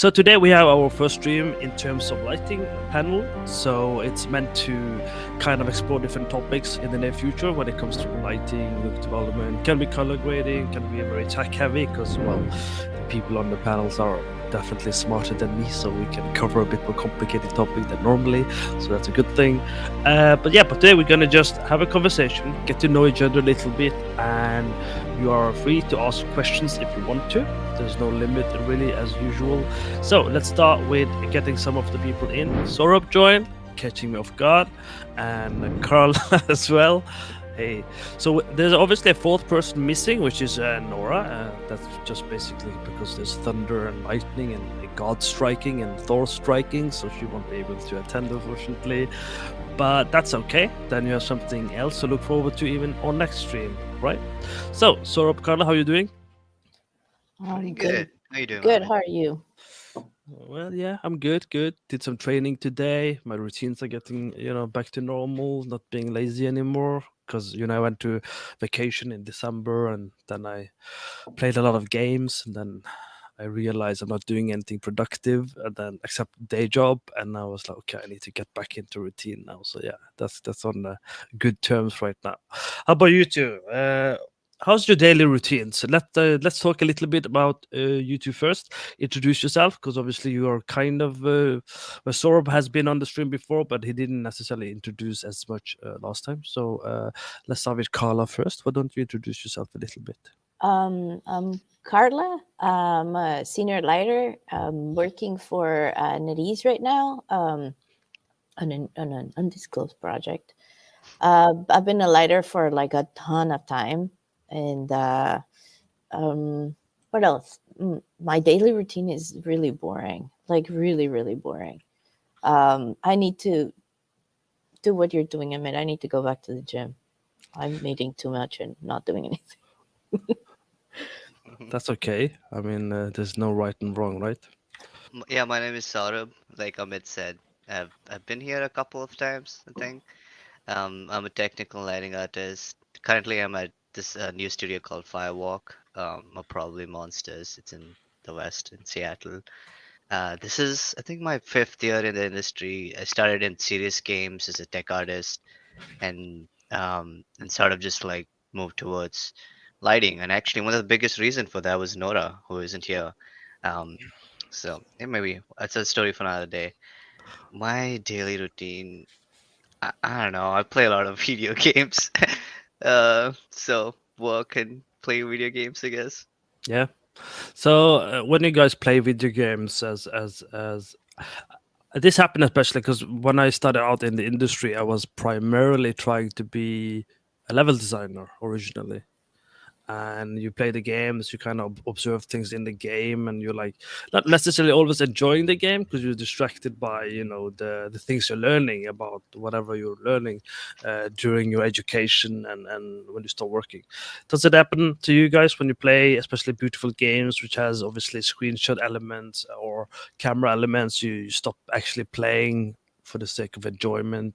So today we have our first stream in terms of lighting panel. So it's meant to kind of explore different topics in the near future when it comes to lighting, look development, can be color grading, can be very tech heavy because, well, the people on the panels are definitely smarter than me, so we can cover a bit more complicated topic than normally. So that's a good thing. But today we're gonna just have a conversation, get to know each other a little bit, and you are free to ask questions if you want to. There's no limit really, as usual. So let's start with getting some of the people in. Sorab joined, catching me off guard, and Carl as well. Hey, so there's obviously a fourth person missing, which is Nora. That's just basically because there's thunder and lightning and God striking and Thor striking, so she won't be able to attend, unfortunately. But that's okay. Then you have something else to look forward to even on next stream, right? So, Sorab, Carla, how are you doing? Pretty Good. good. How you doing? Good. Ollie? How are you? Well, yeah, I'm good. Did some training today. My routines are getting, back to normal, not being lazy anymore. Because, I went to vacation in December and then I played a lot of games and then I realized I'm not doing anything productive and then except day job. And I was like, okay, I need to get back into routine now. So yeah, that's on good terms right now. How about you two? How's your daily routine? So let's talk a little bit about you two first. Introduce yourself, because obviously you are kind of Sorab has been on the stream before, but he didn't necessarily introduce as much last time. So let's start with Carla first. Why don't you introduce yourself a little bit? I'm Carla. I'm a senior lighter. I'm working for NetEase right now on an undisclosed project. I've been a lighter for like a ton of time. And what else? My daily routine is really boring, like really, really boring. I need to do what you're doing, Amit. I need to go back to the gym. I'm eating too much and not doing anything. That's okay. I mean, there's no right and wrong, right? Yeah, my name is Saurabh. Like Amit said, I've been here a couple of times, I think. I'm a technical lighting artist. Currently, I'm at this new studio called Firewalk, or probably Monsters. It's in the West, in Seattle. This is, I think, my 5th year in the industry. I started in serious games as a tech artist, and sort of just like moved towards lighting. And actually, one of the biggest reason for that was Nora, who isn't here. Um, so yeah, maybe that's a story for another day. My daily routine, I don't know. I play a lot of video games, so work and play video games, I guess. Yeah. So when you guys play video games, as this happened especially because when I started out in the industry, I was primarily trying to be a level designer originally. And you play the games, you kind of observe things in the game, and you're like not necessarily always enjoying the game because you're distracted by the things you're learning about whatever you're learning during your education and when you start working. Does it happen to you guys when you play especially beautiful games which has obviously screenshot elements or camera elements, you stop actually playing for the sake of enjoyment,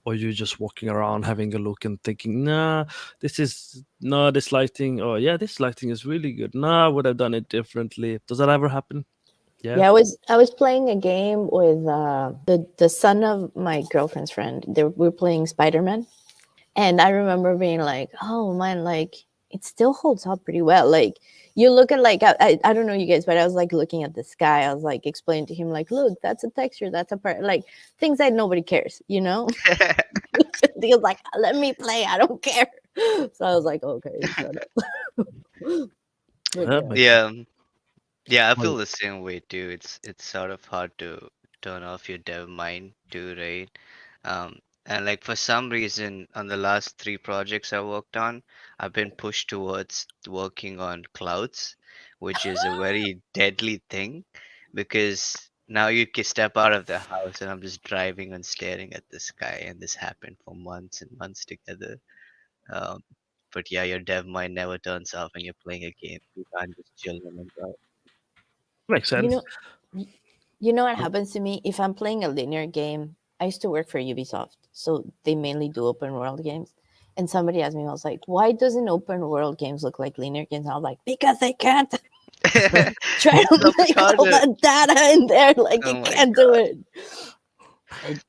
or you're just walking around having a look and thinking, nah, this lighting, or yeah, this lighting is really good. Nah, I would have done it differently. Does that ever happen? Yeah. Yeah, I was playing a game with the son of my girlfriend's friend. We were playing Spider-Man, and I remember being like, "Oh man, like it still holds up pretty well." Like you look at like I don't know you guys, but I was like looking at the sky. I was like explaining to him like, "Look, that's a texture, that's a part, like things that nobody cares, you know." He was like, "Let me play. I don't care." So I was like, "Okay, shut up." But That yeah. makes sense. Yeah, yeah, I Well, feel the same way too. It's sort of hard to turn off your dev mind too, right? And like for some reason, on the last 3 projects I worked on, I've been pushed towards working on clouds, which is a very deadly thing because now you can step out of the house and I'm just driving and staring at the sky, and this happened for months and months together. Um, but yeah, your dev mind never turns off when you're playing a game. You can't just chill and enjoy. makes You sense. know, y- you know what happens to me if I'm playing a linear game? I used to work for Ubisoft, so they mainly do open world games. And somebody asked me, I was like, "Why doesn't open world games look like linear games?" And I was like, "Because they can't." Try It's to so much make all harder. that data in there, like Oh you my can't do god. it.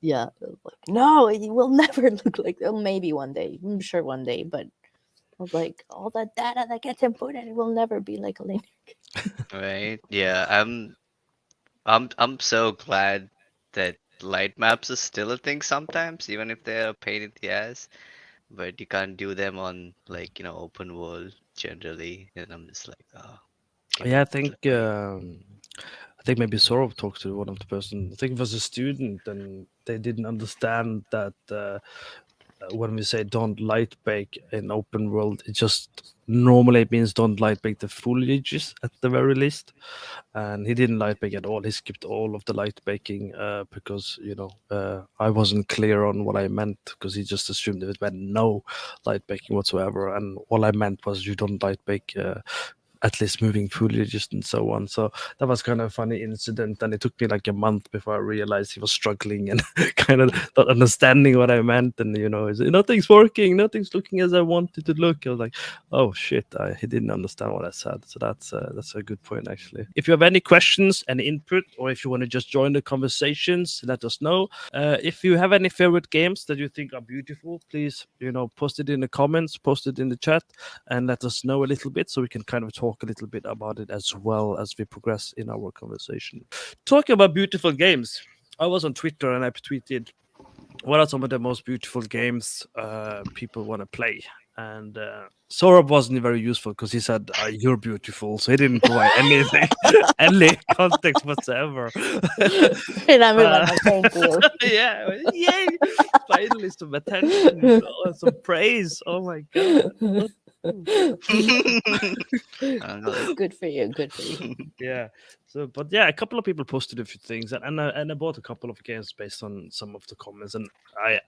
Yeah, it was like, no, it will never look like that. Maybe one day, I'm sure one day, but I was like, all that data that gets inputted, it will never be like a linear. Right? Yeah, I'm so glad that light maps are still a thing sometimes, even if they're a pain in the ass. But you can't do them on like, open world generally. And I'm just like, oh, give Yeah, me, let me. I think maybe Sorov talked to one of the person. I think it was a student, and they didn't understand that when we say don't light bake in open world, it just normally it means don't light bake the foliages at the very least. And he didn't light bake at all. He skipped all of the light baking because I wasn't clear on what I meant, because he just assumed it meant no light baking whatsoever, and all I meant was you don't light bake at least moving foliages and so on. So that was kind of a funny incident, and it took me like a month before I realized he was struggling and kind of not understanding what I meant. And nothing's working, nothing's looking as I wanted to look. I was like, oh shit, he didn't understand what I said. So that's a good point actually. If you have any questions, any input, or if you want to just join the conversations, let us know. If you have any favorite games that you think are beautiful, please post it in the comments, post it in the chat, and let us know a little bit so we can kind of talk a little bit about it as well as we progress in our conversation. Talking about beautiful games, I was on Twitter and I tweeted, what are some of the most beautiful games people want to play? And Sorab wasn't very useful because he said, you're beautiful. So he didn't provide anything, any context whatsoever. And I'm like, But, oh, thank you. yeah, yay! Finally, some attention, some praise. Oh my god. Good for you. Good for you. Yeah. So, but yeah, a couple of people posted a few things, and I bought a couple of games based on some of the comments. And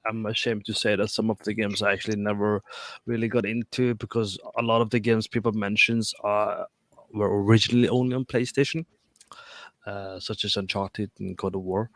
I'm ashamed to say that some of the games I actually never really got into, because a lot of the games people mentions were originally only on PlayStation, such as Uncharted and God of War.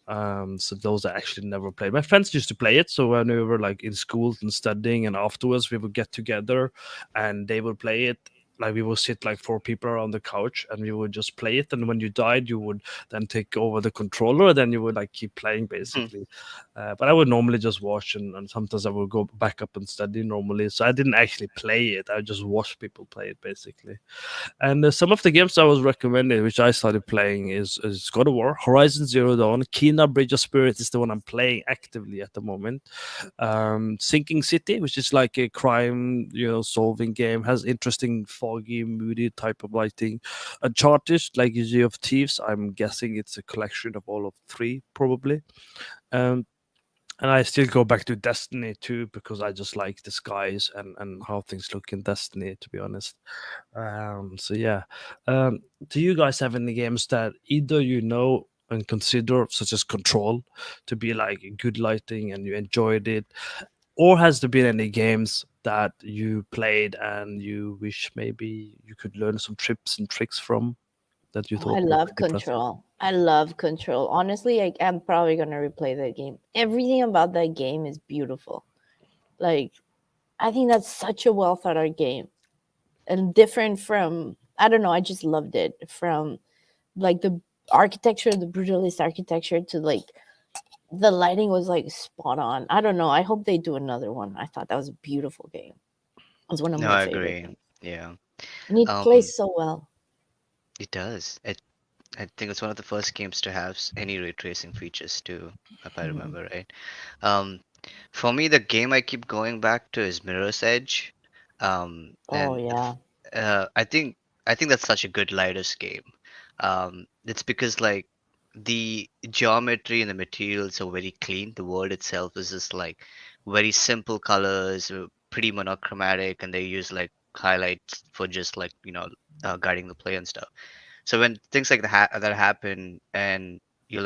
So those I actually never played. My friends used to play it, so when we were like in school and studying, and afterwards we would get together, and they would play it. Like we would sit like four people around the couch, and we would just play it. And when you died, you would then take over the controller, and then you would like keep playing basically. But I would normally just watch, and sometimes I would go back up and study normally. So I didn't actually play it. I just watched people play it basically. And some of the games I was recommended, which I started playing, is God of War, Horizon Zero Dawn, Kena Bridge of Spirits is the one I'm playing actively at the moment. Sinking City, which is like a crime, solving game, has interesting foggy, moody type of lighting. Uncharted, like Sea of Thieves, I'm guessing it's a collection of all of three, probably. Um, and I still go back to Destiny too, because I just like the skies and how things look in Destiny, to be honest. So yeah. Do you guys have any games that either and consider, such as Control, to be like good lighting and you enjoyed it, or has there been any games that you played and you wish maybe you could learn some tips and tricks from, that you Oh, I thought were love really impressive? Control. I love Control. Honestly, I'm probably gonna replay that game. Everything about that game is beautiful. Like, I think that's such a well thought out game, and different from, I don't know. I just loved it, from like the architecture, the brutalist architecture, to like the lighting was like spot on. I don't know. I hope they do another one. I thought that was a beautiful game. It was one of No, my I favorite agree. games, Yeah. and it Um, plays so well. it does. I think it's one of the first games to have any ray tracing features too, if I Mhm. remember right. Um, for me, the game I keep going back to is Mirror's Edge. Oh And yeah, I think that's such a good lighters game. It's because like the geometry and the materials are very clean. The world itself is just like very simple colors, pretty monochromatic, and they use like highlights for just like guiding the play and stuff. So when things like that happen, and your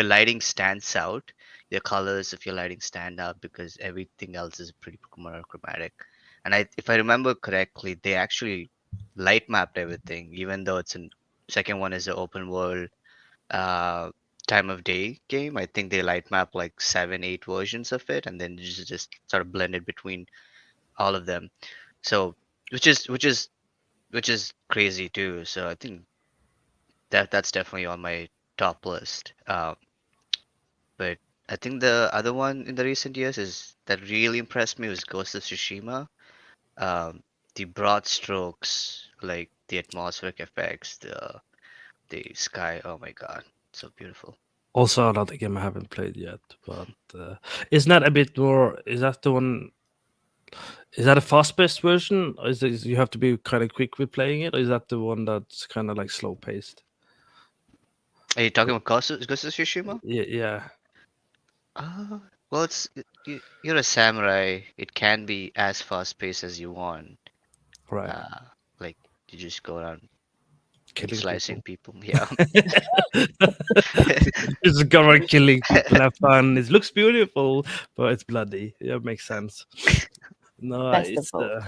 lighting stands out, your colors of your lighting stand out because everything else is pretty monochromatic. And if I remember correctly, they actually light mapped everything, even though it's in second one is an open world uh time of day game. I think they light map like 7, 8 versions of it, and then just sort of blended between all of them. So which is which is crazy too. So I think that's definitely on my top list. But I think the other one in the recent years is that really impressed me was Ghost of Tsushima. Um, the broad strokes, like the atmospheric effects, the sky. Oh my God, so beautiful. Also, another game I haven't played yet, but isn't that a bit more? Is that the one? Is that a fast-paced version? Or is it, you have to be kind of quick with playing it? Or is that the one that's kind of like slow-paced? Are you talking about Ghost of Tsushima? Yeah, Uh, well, you're a samurai. It can be as fast paced as you want. right. Uh, like you just go around like Killing slicing people. people. Yeah. Just go around killing people, have fun. It looks beautiful, but it's bloody. Yeah, makes sense. No, Best of it's. both.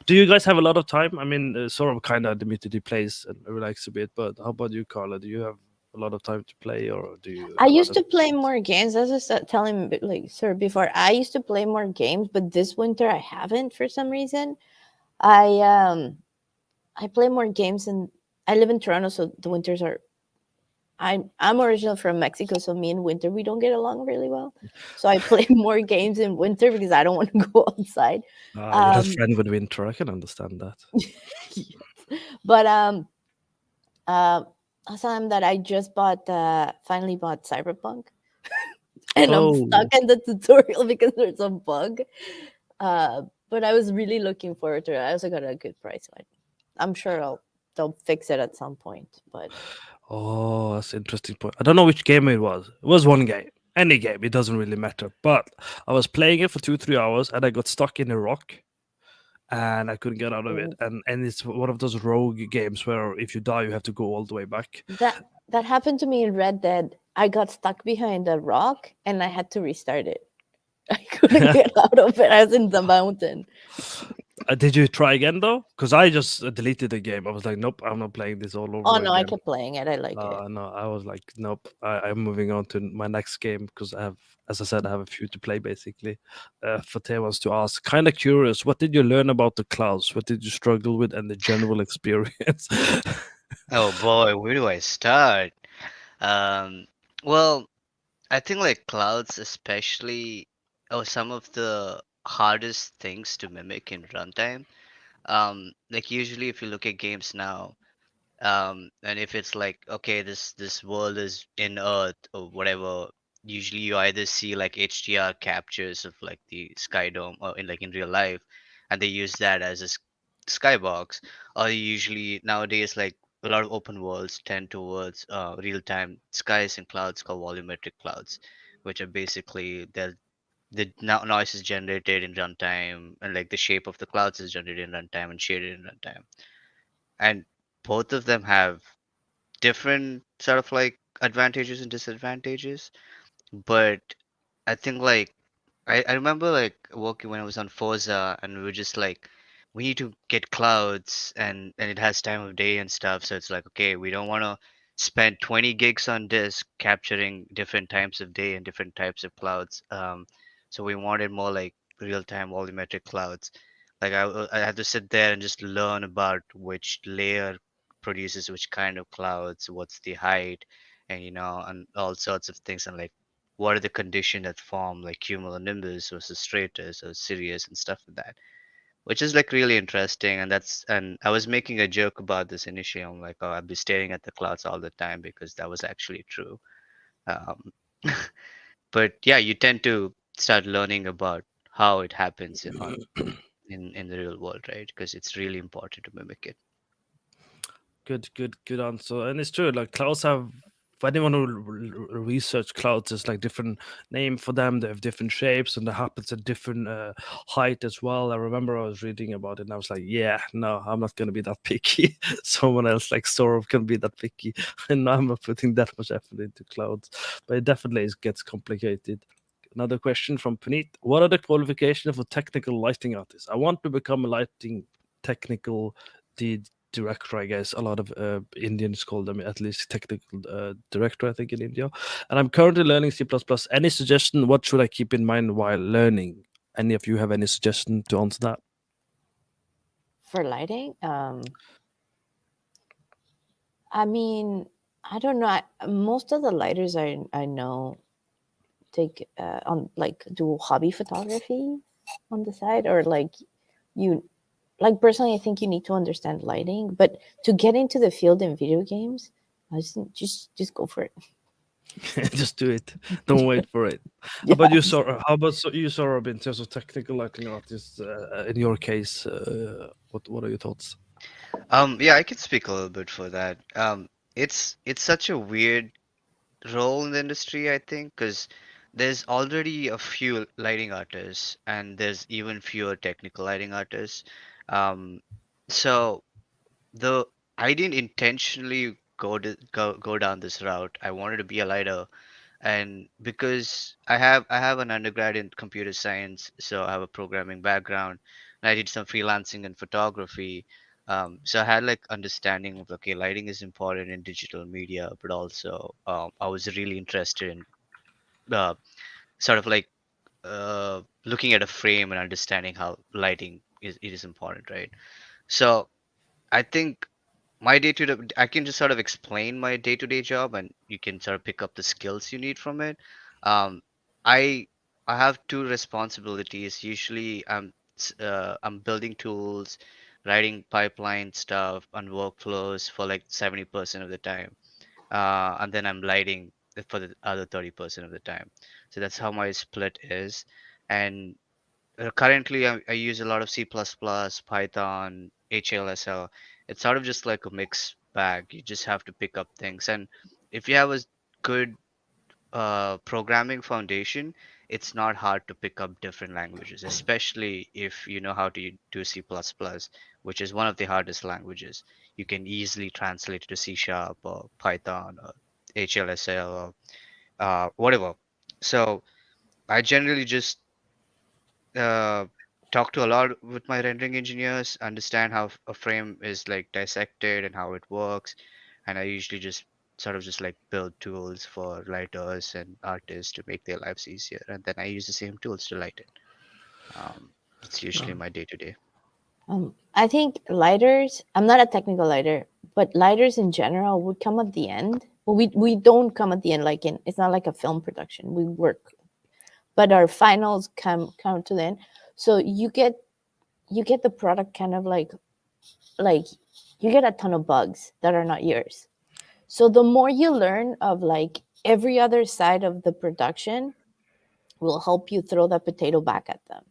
Do you guys have a lot of time? I mean, sort of kind of admittedly plays and relax a bit, but how about you, Carla? Do you have a lot of time to play, or do you I have used other? to play more games. As I was telling like sir before, I used to play more games, but this winter I haven't for some reason. I um I play more games, and I live in Toronto, so the winters are. I'm originally from Mexico, so me and winter we don't get along really well. So I play more games in winter because I don't want to go outside. You're not Um, friend with winter. I can understand that. but uh, time that I just finally bought Cyberpunk, and I'm stuck Oh, in the tutorial because there's a bug. But I was really looking forward to it. I also got a good price, so I'm sure they'll fix it at some point. But oh, that's an interesting point. I don't know which game it was. It was one game, any game. It doesn't really matter. But I was playing it for 2-3 hours, and I got stuck in a rock, and I couldn't get out of it. And it's one of those rogue games where if you die, you have to go all the way back. that happened to me in Red Dead. I got stuck behind a rock and I had to restart it. I couldn't get out of it. I was in the mountain. Did you try again though? Because I just deleted the game. I was like, nope, I'm not playing this all Oh over no, I again. kept playing it. I like it. No, I was like, nope, I'm moving on to my next game because I have, as I said, I have a few to play basically. Fateh wants to ask, kind of curious, what did you learn about the clouds? What did you struggle with and the general experience? Oh boy, where do I start? Um, well, I think like clouds especially, or some of the hardest things to mimic in runtime. Like usually if you look at games now, and if it's like okay, this world is in Earth or whatever, usually you either see like HDR captures of like the sky dome or in like in real life, and they use that as a skybox, or usually nowadays like a lot of open worlds tend towards real-time skies and clouds called volumetric clouds, which are basically the noise is generated in runtime, and like the shape of the clouds is generated in runtime and shaded in runtime, and both of them have different sort of like advantages and disadvantages. But I think like I remember like working when I was on Forza, and we were just like, we need to get clouds, and it has time of day and stuff. So it's like, okay, we don't want to spend 20 gigs on disk capturing different times of day and different types of clouds. So we wanted more like real-time volumetric clouds. Like I had to sit there and just learn about which layer produces which kind of clouds, what's the height, and and all sorts of things, and like what are the conditions that form like cumulonimbus versus stratus or Sirius and stuff like that, which is like really interesting. And I was making a joke about this initially. I'm like, oh, I'd be staring at the clouds all the time because that was actually true. Um, but yeah, you tend to start learning about how it happens in the real world, right? Because it's really important to mimic it. Good answer. And it's true. Like clouds have, for anyone who research clouds, there's like different name for them. They have different shapes, and they happens at different height as well. I remember I was reading about it, and I was like, yeah, no, I'm not gonna be that picky. Someone else like sort of can be that picky, and I'm not putting that much effort into clouds. But it definitely gets complicated. Another question from Puneet: what are the qualifications for technical lighting artists? I want to become a lighting technical director, I guess. A lot of Indians call them at least technical director, I think, in India. And I'm currently learning C++. Any suggestion? What should I keep in mind while learning? Any of you have any suggestion to answer that? for lighting. I mean, I don't know. Most of the lighters I know take on like do hobby photography on the side, or like you like personally. I think you need to understand lighting, but to get into the field in video games, I just go for it. Just do it. Don't wait for it. Yeah. How about you, Saurabh, in terms of technical lighting artists? In your case, what are your thoughts? Yeah, I can speak a little bit for that. It's such a weird role in the industry, I think, because there's already a few lighting artists, and there's even fewer technical lighting artists. Um, so the I didn't intentionally go down this route. I wanted to be a lighter, and because I have an undergrad in computer science, so I have a programming background, and I did some freelancing and photography. So I had like understanding of, okay, lighting is important in digital media, but also I was really interested in uh, sort of like looking at a frame and understanding how lighting is important, right? So I think my day to day, I can just sort of explain my day to day job, and you can sort of pick up the skills you need from it. Um, I I have two responsibilities. Usually, I'm building tools, writing pipeline stuff and workflows for like 70% of the time, and then I'm lighting for the other 30% of the time. So that's how my split is. And currently, I use a lot of C++, Python, HLSL. It's sort of just like a mixed bag. You just have to pick up things. And if you have a good programming foundation, it's not hard to pick up different languages, especially if you know how to do C++, which is one of the hardest languages. You can easily translate it to C Sharp or Python or HLSL or whatever. So I generally just uh, talk to a lot with my rendering engineers, understand how a frame is like dissected and how it works, and I usually just sort of just like build tools for writers and artists to make their lives easier, and then I use the same tools to light it. That's usually my day to day. I think lighters. I'm not a technical lighter, but lighters in general would come at the end. Well, we don't come at the end. Like in, it's not like a film production. We work, but our finals come to the end. So you get the product kind of like you get a ton of bugs that are not yours. So the more you learn of like every other side of the production will help you throw that potato back at them,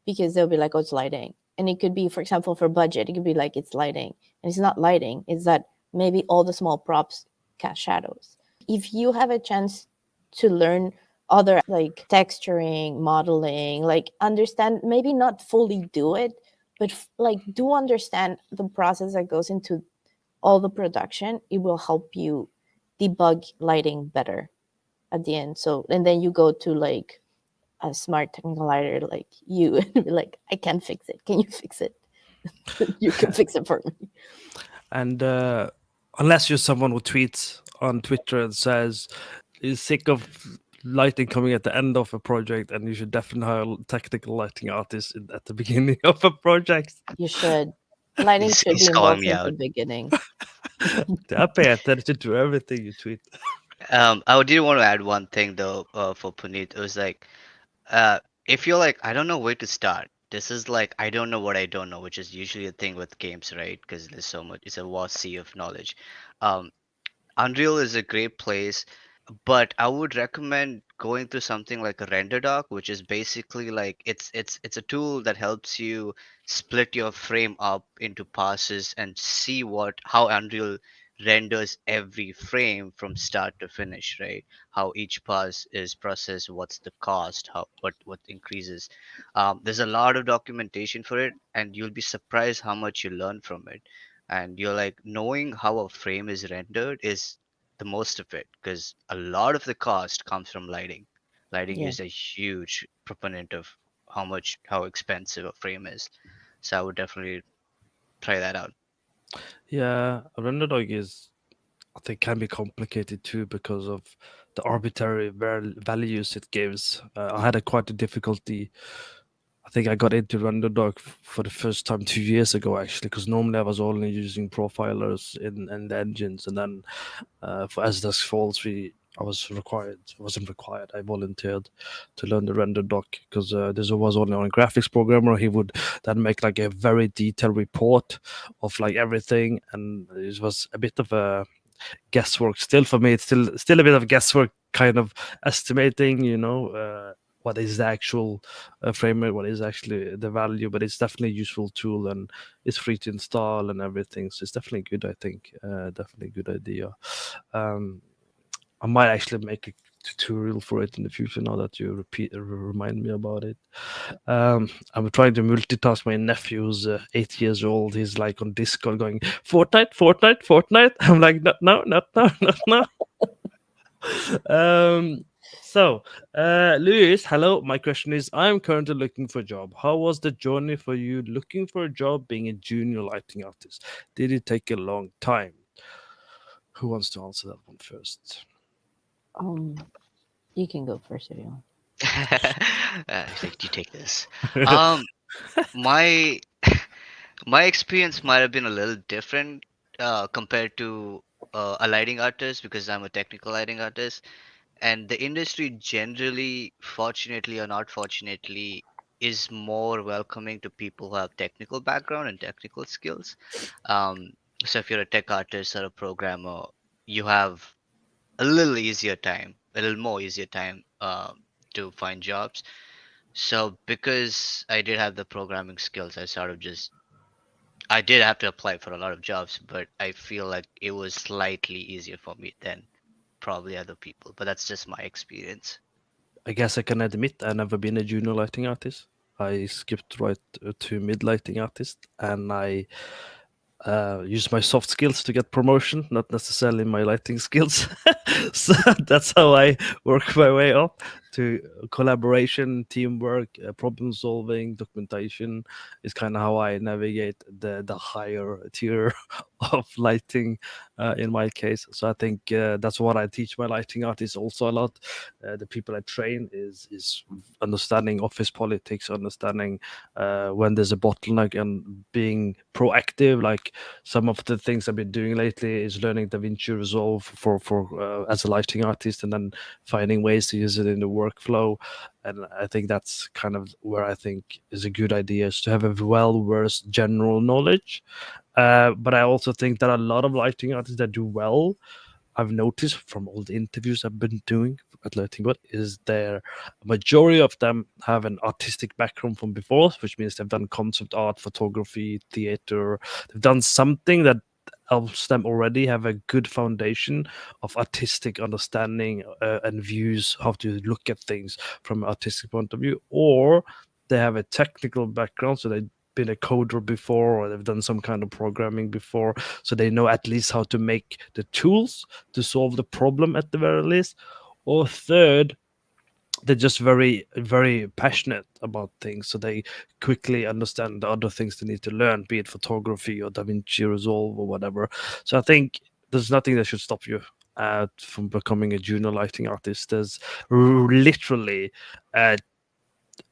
because they'll be like, oh, it's lighting. And it could be, for example, for budget, it could be like, it's lighting. And it's not lighting, it's that maybe all the small props cast shadows. If you have a chance to learn other like texturing, modeling, like understand, maybe not fully do it, but like do understand the process that goes into all the production, it will help you debug lighting better at the end. So, and then you go to like a smart technical writer like you and be like, I can't fix it. Can you fix it? You can fix it for me. And unless you're someone who tweets on Twitter and says is sick of lighting coming at the end of a project, and you should definitely hire technical lighting artists at the beginning of a project. You should. Lighting should be He's calling involved me since the out. beginning. I pay attention to everything you tweet. I did want to add one thing though, for Puneet. It was like, if you're like, I don't know where to start. This is like, I don't know what I don't know, which is usually a thing with games, right? Because there's so much, it's a vast sea of knowledge. Um, Unreal is a great place, but I would recommend going through something like a RenderDoc, which is basically like it's a tool that helps you split your frame up into passes and see how Unreal renders every frame from start to finish, right? How each pass is processed, what's the cost, what increases. There's a lot of documentation for it, and you'll be surprised how much you learn from it. And you're like, knowing how a frame is rendered is the most of it, because a lot of the cost comes from lighting. Lighting Yeah. is a huge proponent of how expensive a frame is. So I would definitely try that out. Yeah, RenderDog is, I think, can be complicated too because of the arbitrary values it gives. I had a quite a difficulty. I I think I got into RenderDoc for the first time 2 years ago, actually, because normally I was only using profilers in the engines, and then for Asda's Falls, I wasn't required. I volunteered to learn the RenderDoc because this was only on a graphics programmer. He would then make like a very detailed report of like everything, and it was a bit of a guesswork still for me. It's still a bit of guesswork, kind of estimating, what is the actual framework, what is actually the value, but it's definitely a useful tool and it's free to install and everything. So it's definitely good, I think. Definitely a good idea. I might actually make a tutorial for it in the future now that you remind me about it. I'm trying to multitask. My nephew, who's 8 years old, he's like on Discord going, Fortnite, Fortnite, Fortnite. I'm like, no, not now, not now. So, Luis, hello. My question is, I'm currently looking for a job. How was the journey for you looking for a job being a junior lighting artist? Did it take a long time? Who wants to answer that one first? You can go first if you want. Like, you take this. Um, my my experience might have been a little different compared to a lighting artist because I'm a technical lighting artist, and the industry generally, fortunately or not fortunately, is more welcoming to people who have technical background and technical skills. Um, so if you're a tech artist or a programmer, you have a little easier time, a little more easier time to find jobs. So because I did have the programming skills, I did have to apply for a lot of jobs, but I feel like it was slightly easier for me than probably other people. But that's just my experience. I guess I can admit I've never been a junior lighting artist. I skipped right to mid lighting artist, and I use my soft skills to get promotion, not necessarily my lighting skills. So that's how I work my way up to collaboration, teamwork, problem solving, documentation is kind of how I navigate the higher tier of lighting in my case. So I think that's what I teach my lighting artists also a lot. The people I train is understanding office politics, understanding when there's a bottleneck and being proactive. Like some of the things I've been doing lately is learning DaVinci Resolve for as a lighting artist, and then finding ways to use it in the workflow. And I think that's kind of where I think is a good idea, is to have a well-versed general knowledge. But I also think that a lot of lighting artists that do well, I've noticed from all the interviews I've been doing at Lighting Bot, is their majority of them have an artistic background from before, which means they've done concept art, photography, theater. They've done something that helps them already have a good foundation of artistic understanding and views, how to look at things from an artistic point of view, or they have a technical background, so they've been a coder before, or they've done some kind of programming before, so they know at least how to make the tools to solve the problem at the very least. Or third, they're just very, very passionate about things, so they quickly understand the other things they need to learn, be it photography or DaVinci Resolve or whatever. So I think there's nothing that should stop you from becoming a junior lighting artist. There's literally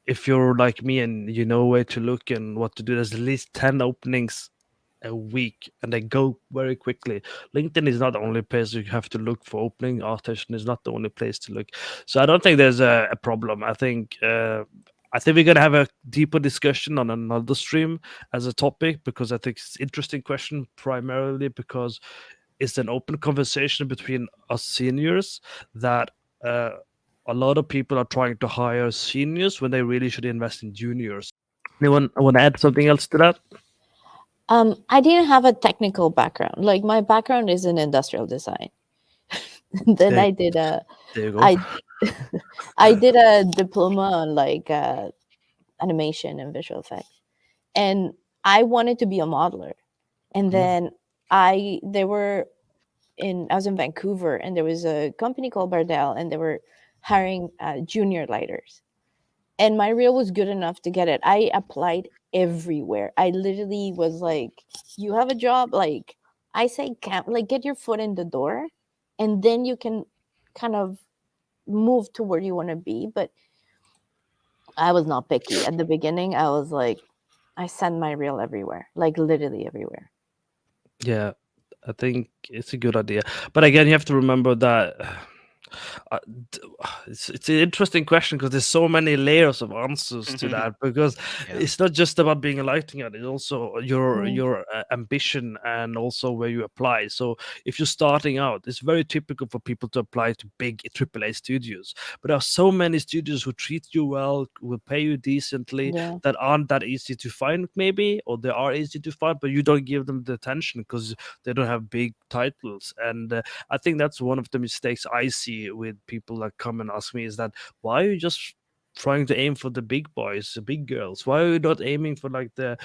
if you're like me and you know where to look and what to do, there's at least 10 openings a week, and they go very quickly. LinkedIn is not the only place you have to look for opening. Artisan is not the only place to look. So I don't think there's a problem. I think we're gonna have a deeper discussion on another stream as a topic, because I think it's an interesting question, primarily because it's an open conversation between us seniors that a lot of people are trying to hire seniors when they really should invest in juniors. Anyone want to add something else to that? I didn't have a technical background. Like my background is in industrial design. Then There- I did a There you go. I I did a diploma on like animation and visual effects, and I wanted to be a modeler. And then I was in Vancouver, and there was a company called Bardell, and they were hiring junior lighters, and my reel was good enough to get it. I applied everywhere. I literally was like, "You have a job?" Like I say, like get your foot in the door, and then you can kind of move to where you want to be. But I was not picky at the beginning. I was like, I send my reel everywhere, like literally everywhere. Yeah, I think it's a good idea. But again, you have to remember that uh, d- it's an interesting question because there's so many layers of answers to that. Because Yeah. it's not just about being a lighting artist; it's also your Mm. ambition and also where you apply. So if you're starting out, it's very typical for people to apply to big AAA studios. But there are so many studios who treat you well, will pay you decently, Yeah. that aren't that easy to find, maybe, or they are easy to find, but you don't give them the attention because they don't have big titles. And I think that's one of the mistakes I see with people that come and ask me is that why are you just trying to aim for the big boys, the big girls? Why are you not aiming for like the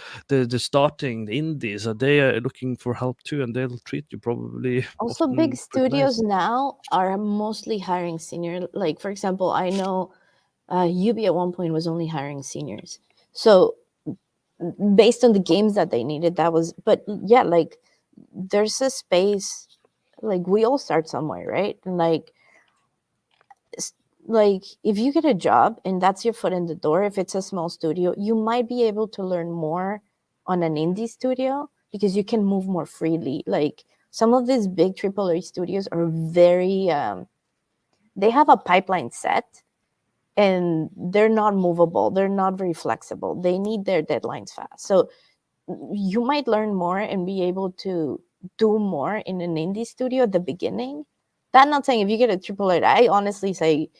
starting, the indies? Are they looking for help too? And they'll treat you probably Also, often big quite studios nice. now are mostly hiring senior. Like, for example, I know UB at one point was only hiring seniors. So, based on the games that they needed, that was, but yeah, like, there's a space, like, we all start somewhere, right? And like, if you get a job and that's your foot in the door, if it's a small studio, you might be able to learn more on an indie studio because you can move more freely. Like, some of these big AAA studios are very, they have a pipeline set and they're not movable. They're not very flexible. They need their deadlines fast. So you might learn more and be able to do more in an indie studio at the beginning. That not saying if you get a AAA, I honestly say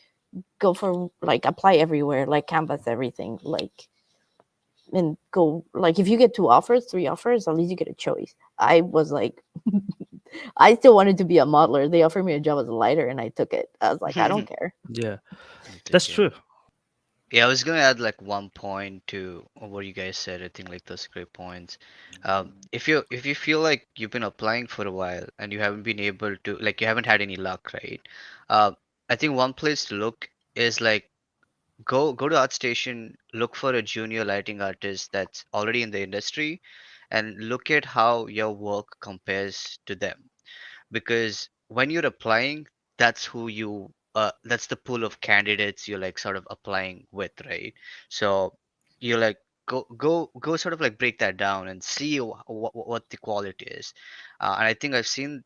go for like apply everywhere, like canvas everything, like, and go, like, if you get 2 offers, 3 offers, at least you get a choice. I was like, I still wanted to be a modeler. They offered me a job as a lighter and I took it. I was like, I don't care. Yeah, that's Okay. true. Yeah, I was gonna add like one point to what you guys said. I think like those great points. If you feel like you've been applying for a while and you haven't been able to, like, you haven't had any luck, right? Uh, I think one place to look is like go to ArtStation, look for a junior lighting artist that's already in the industry, and look at how your work compares to them, because when you're applying, that's who you that's the pool of candidates you're like sort of applying with, right? So you like go sort of like break that down and see what the quality is. And I think I've seen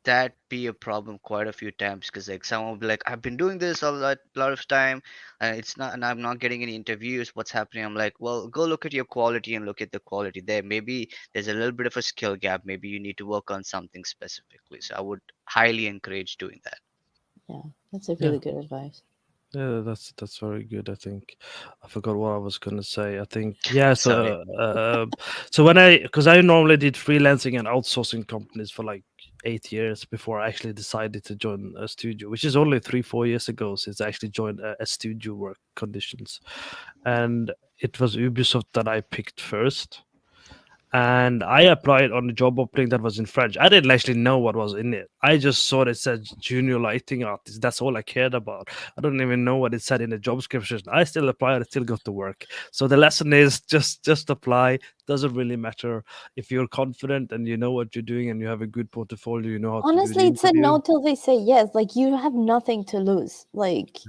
that be a problem quite a few times, because like someone will be like, I've been doing this a lot of time and it's not, and I'm not getting any interviews, what's happening? I'm like, well, go look at your quality and look at the quality there. Maybe there's a little bit of a skill gap, maybe you need to work on something specifically. So I would highly encourage doing that. Yeah, that's a Yeah. really good advice. Yeah, that's very good. I think I forgot what I was gonna say. I think yeah. Sorry. So when because I normally did freelancing and outsourcing companies for like 8 years before I actually decided to join a studio, which is only 3-4 years ago since I actually joined a studio work conditions, and it was Ubisoft that I picked first. And I applied on a job opening that was in French. I didn't actually know what was in it. I just saw that it said junior lighting artist. That's all I cared about. I don't even know what it said in the job description. I still applied. I still got to work. So the lesson is just apply. Doesn't really matter if you're confident and you know what you're doing and you have a good portfolio. You know how to do the Honestly, it's a interview. no till they say yes. Like, you have nothing to lose. Like,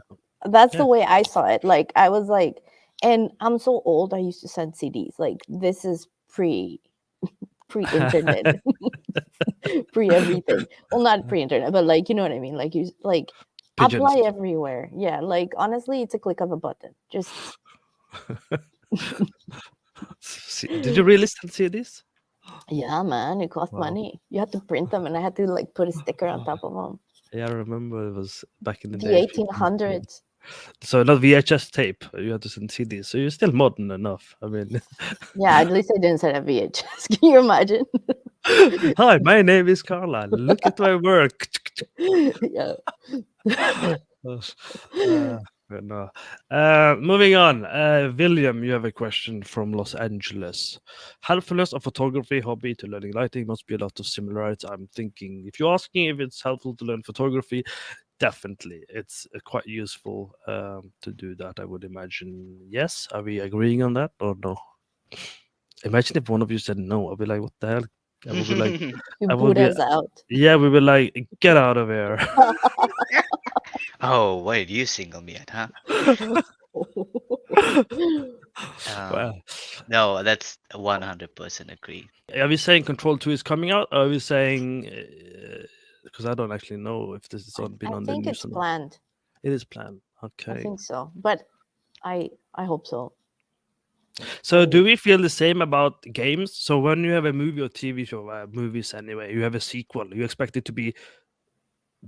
that's Yeah. the way I saw it. Like, I was like, and I'm so old. I used to send CDs. Like, this is pre-internet, pre everything. Well, not pre-internet, but like, you know what I mean. Like, you like Pigeons. apply everywhere. Yeah. Like, honestly, it's a click of a button. Just Did you really still see this? yeah, man. It cost Wow. money. You had to print them, and I had to like put a sticker on top of them. Yeah, I remember it was back in the The days. People used to. 1800s. So not VHS tape. You had to send CDs. So you're still modern enough. I mean, Yeah, at least I didn't send a VHS. Can you imagine? hi, my name is Carla. Look at my work. Yeah. Uh, but no. Moving on. William, you have a question from Los Angeles. Helpfulness of photography hobby to learning lighting must be a lot of similarities. I'm thinking if you're asking if it's helpful to learn photography, definitely it's quite useful to do that. I would imagine. Yes, are we agreeing on that or no? Imagine if one of you said no. I'd be like, what the hell? I would be like, You I would boot be, us out. yeah, we were like, get out of here. Oh, why did you single me out, huh? Um, Well, no, that's 100% agree. are we saying Control 2 is coming out? Or are we saying because I don't actually know if this has been I on the think news it's or not. planned. It is planned. I Okay. think so, but I hope so. So do we feel the same about games? So when you have a movie or TV show, movies anyway, you have a sequel, you expect it to be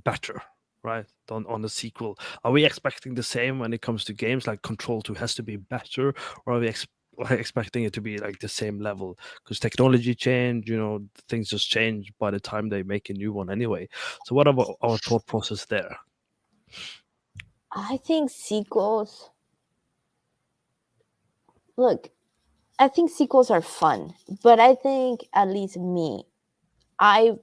better, right? On the sequel. Are we expecting the same when it comes to games? Like Control 2 has to be better, or are we expecting it to be like the same level? Because technology change, things just change by the time they make a new one anyway. So what about our thought process there? I think sequels. Look, I think sequels are fun, but I think at least me, I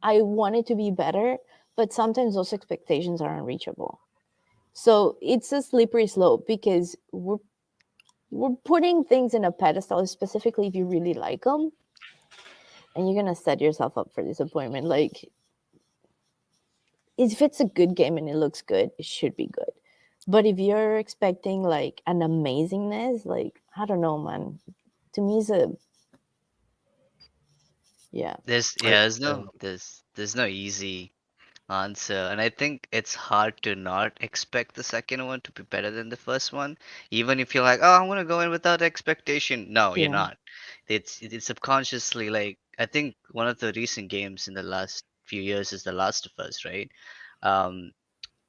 I want it to be better, but sometimes those expectations are unreachable. So it's a slippery slope because we're putting things in a pedestal, specifically if you really like them, and you're gonna set yourself up for disappointment. Like if it's a good game and it looks good, it should be good. But if you're expecting like an amazingness, like I don't know, man. To me, it's a yeah. There's I, yeah, there's no easy answer, and I think it's hard to not expect the second one to be better than the first one, even if you're like, oh, I'm gonna go in without expectation. No, you're Yeah. not. It's subconsciously like I think one of the recent games in the last few years is The Last of Us, right? Um,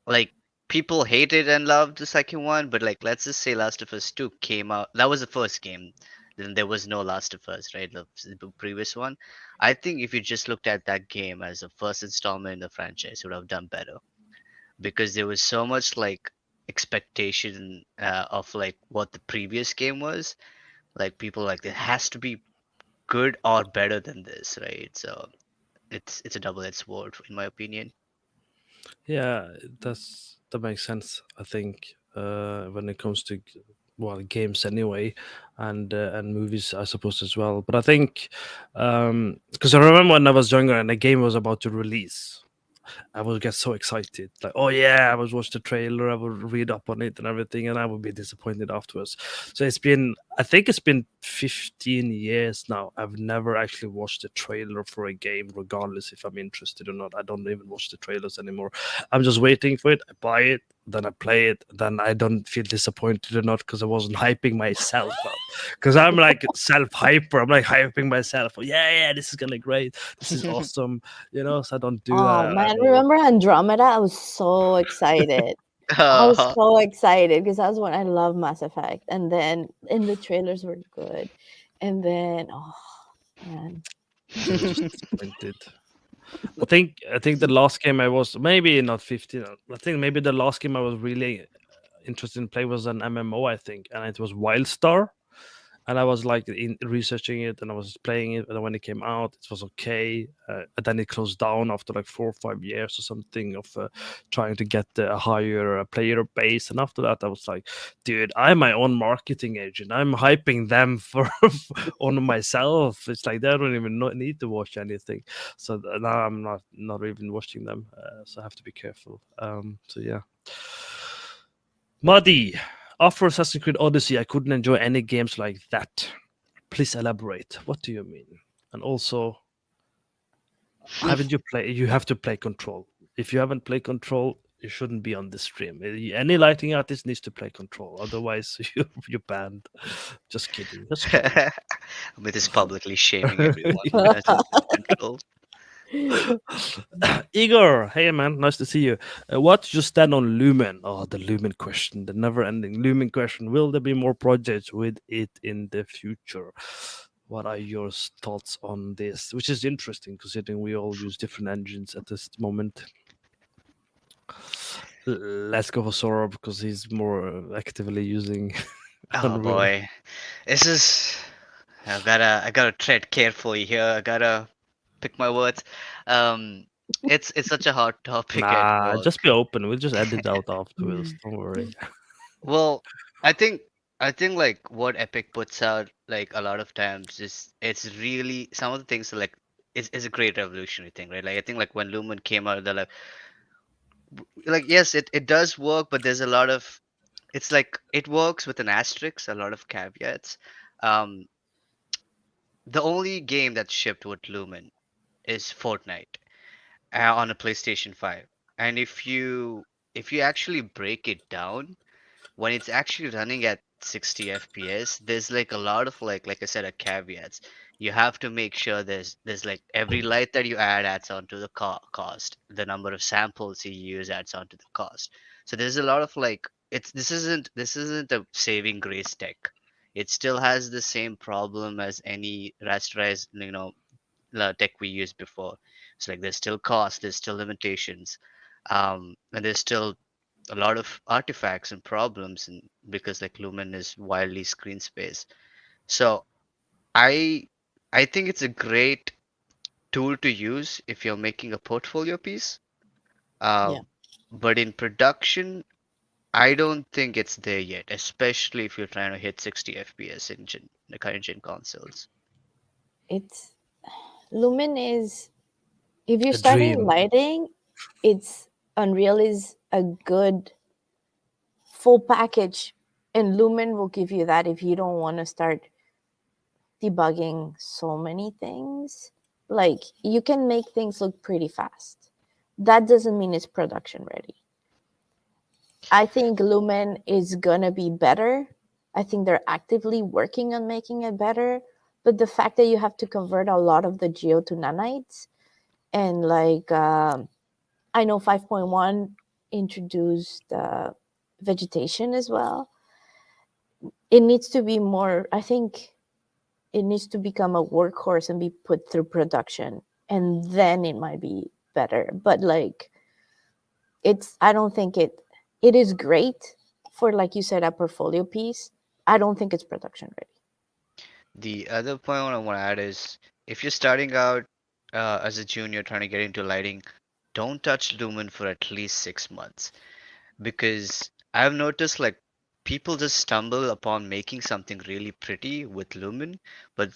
like people hated and loved the second one, but like let's just say Last of Us 2 came out. That was the first game. Then there was no Last of Us, right? The previous one. I think if you just looked at that game as a first installment in the franchise, it would have done better because there was so much like expectation of like what the previous game was. Like people like it has to be good or better than this, right? So it's a double-edged sword in my opinion. yeah, that makes sense. I think when it comes to well games anyway, and movies, I suppose as well. But I think because I remember when I was younger and the game was about to release, I would get so excited, like, oh yeah, I would watch the trailer, I would read up on it and everything, and I would be disappointed afterwards. So I think it's been 15 years now. I've never actually watched a trailer for a game, regardless if I'm interested or not. I don't even watch the trailers anymore. I'm just waiting for it. I buy it, then I play it, then I don't feel disappointed or not because I wasn't hyping myself up. Because I'm like self hyper. I'm like hyping myself. Oh, yeah, this is gonna be great. This is awesome. So I don't do Oh that man, anymore. remember Andromeda? I was so excited. I was so excited because that's when I love Mass Effect, and the trailers were good, and then oh man, I was just disappointed. I think the last game I was maybe not 15. I think maybe the last game I was really interested in play was an MMO. I think, and it was Wildstar. And I was like researching it, and I was playing it. And when it came out, it was okay. And then it closed down after like 4 or 5 years or something of trying to get a higher player base. And after that, I was like, dude, I'm my own marketing agent. I'm hyping them for on myself. It's like they don't even need to watch anything. So now I'm not even watching them. So I have to be careful. So yeah. Muddy, after Assassin's Creed Odyssey, I couldn't enjoy any games like that. Please elaborate. What do you mean? And also, haven't you played? You have to play Control. If you haven't played Control, you shouldn't be on this stream. Any lighting artist needs to play Control. Otherwise, you're banned. Just kidding. Just kidding. With this publicly shaming everyone who hasn't played Control. Igor, hey man, nice to see you. What's your stand on Lumen? Oh, the Lumen question, the never-ending Lumen question. Will there be more projects with it in the future? What are your thoughts on this? Which is interesting, considering we all use different engines at this moment. Let's go for Sora because he's more actively using Oh Unreal. boy, this is I gotta tread carefully here. I gotta pick my words. Um, it's such a hard topic at Nah, work. just be open. We'll just edit out afterwards. Don't worry. Well, I think like what Epic puts out like a lot of times is it's really some of the things are like it's a great revolutionary thing, right? Like I think like when Lumen came out, they're like yes, it does work, but there's a lot of it's like it works with an asterisk, a lot of caveats. Um, the only game that's shipped with Lumen is Fortnite on a PlayStation 5. And if you actually break it down, when it's actually running at 60 FPS, there's like a lot of like I said, a caveats. You have to make sure there's like every light that you add adds on to the cost. The number of samples you use adds on to the cost. So there's a lot of like it's this isn't a saving grace tech. It still has the same problem as any rasterized tech we used before. It's like there's still cost, there's still limitations, and there's still a lot of artifacts and problems, and because like Lumen is wildly screen space. So I I think it's a great tool to use if you're making a portfolio piece. Yeah, Um, but in production, I don't think it's there yet, especially if you're trying to hit 60 FPS in the current gen consoles. it's Lumen is, if you're A starting dream. lighting, it's Unreal is a good full package, and Lumen will give you that if you don't want to start debugging so many things. Like, you can make things look pretty fast. That doesn't mean it's production ready. I think Lumen is gonna be better. I think they're actively working on making it better. But the fact that you have to convert a lot of the geo to nanites, and like I know 5.1 introduced vegetation as well. It needs to be more. I think it needs to become a workhorse and be put through production, and then it might be better. But like, it's, I don't think it is great for, like you said, a portfolio piece. I don't think it's production ready. The other point I want to add is if you're starting out as a junior trying to get into lighting, don't touch Lumen for at least 6 months, because I've noticed like people just stumble upon making something really pretty with Lumen, but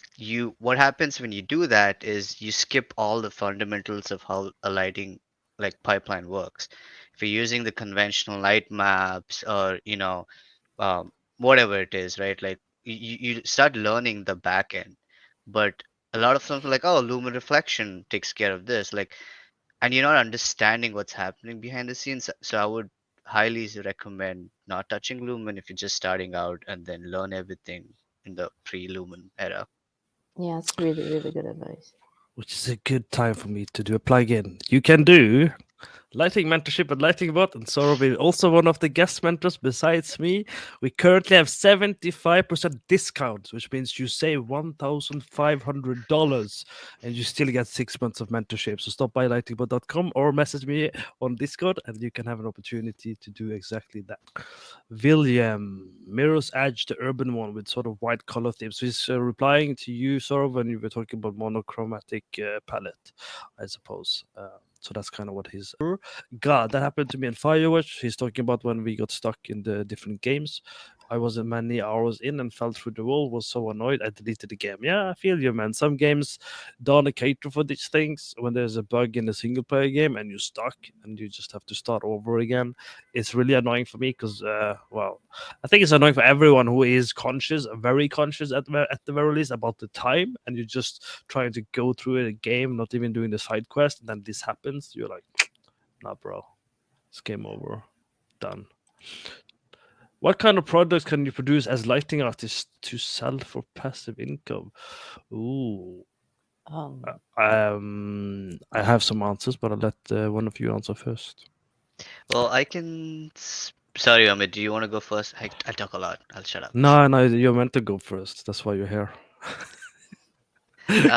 what happens when you do that is you skip all the fundamentals of how a lighting like pipeline works. If you're using the conventional light maps or whatever it is, right? Like you start learning the back end, but a lot of stuff like, oh, Lumen reflection takes care of this, like, and you're not understanding what's happening behind the scenes. So I would highly recommend not touching Lumen if you're just starting out, and then learn everything in the pre-Lumen era. Yeah, it's really, really good advice. Which is a good time for me to do a plug-in. You can do lighting mentorship at Lighting Bot, and Saurabh is also one of the guest mentors besides me. We currently have 75% discount, which means you save $1,500 and you still get 6 months of mentorship. So stop by lightingbot.com or message me on Discord, and you can have an opportunity to do exactly that. William, Mirror's Edge, the urban one with sort of white color themes. So he's replying to you, sort of, when you were talking about monochromatic palette, I suppose. So that's kind of what he's. God, that happened to me in Firewatch. He's talking about when we got stuck in the different games. I was many hours in and fell through the wall. Was so annoyed I deleted the game. Yeah, I feel you, man. Some games don't cater for these things. When there's a bug in a single player game and you're stuck and you just have to start over again, it's really annoying for me because, well, I think it's annoying for everyone who is conscious, very conscious at the very least about the time, and you're just trying to go through a game, not even doing the side quest, and then this happens. You're like, nah, bro, it's game over, done. What kind of products can you produce as lighting artist to sell for passive income? Ooh, Um, I have some answers, but I'll let one of you answer first. Well, sorry, Amit, do you want to go first? I talk a lot. I'll shut up. No, no, you're meant to go first. That's why you're here.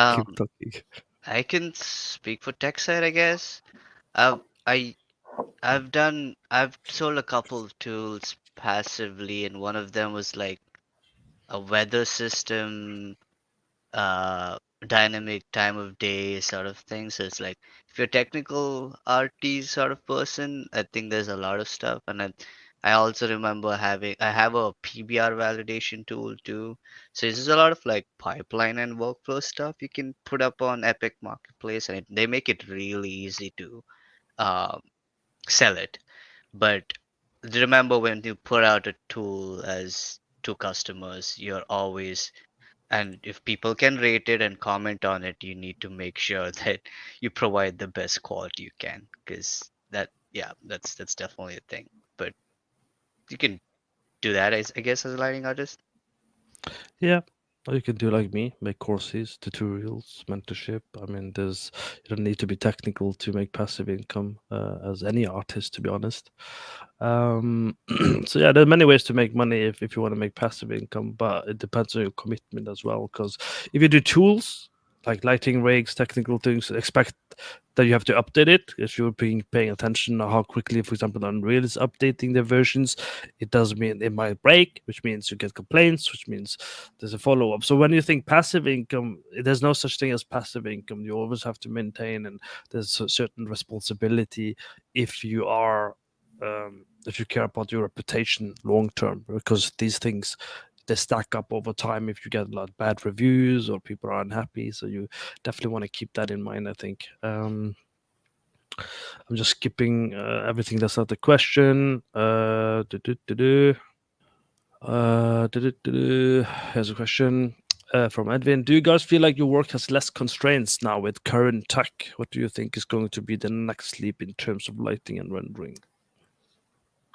Keep Um, talking. I can speak for tech side, I guess. I've I I've sold a couple of tools passively, and one of them was like a weather system, uh, dynamic time of day sort of thing. So it's like if you're a technical RT sort of person, I think there's a lot of stuff. And I also remember I have a PBR validation tool too. So there's a lot of like pipeline and workflow stuff you can put up on Epic Marketplace, and they make it really easy to um, sell it. But remember when you put out a tool as to customers, you're always, and if people can rate it and comment on it, you need to make sure that you provide the best quality you can, because that, yeah, that's definitely a thing. But you can do that, I guess, as a lighting artist. Yeah, or you can do like me, make courses, tutorials, mentorship. I mean, you don't need to be technical to make passive income as any artist, to be honest. Um, so yeah, there are many ways to make money if you want to make passive income, but it depends on your commitment as well. Because if you do tools like lighting rigs, technical things, expect that you have to update it if you're paying attention on how quickly, for example, Unreal is updating their versions. It does mean it might break, which means you get complaints, which means there's a follow-up. So when you think passive income, there's no such thing as passive income. You always have to maintain, and there's a certain responsibility if you are if you care about your reputation long term, because these things, they stack up over time if you get a lot of bad reviews or people are unhappy. So you definitely want to keep that in mind, I think. I'm just skipping everything that's not the question. Here's a question from Edwin. Do you guys feel like your work has less constraints now with current tech? What do you think is going to be the next leap in terms of lighting and rendering?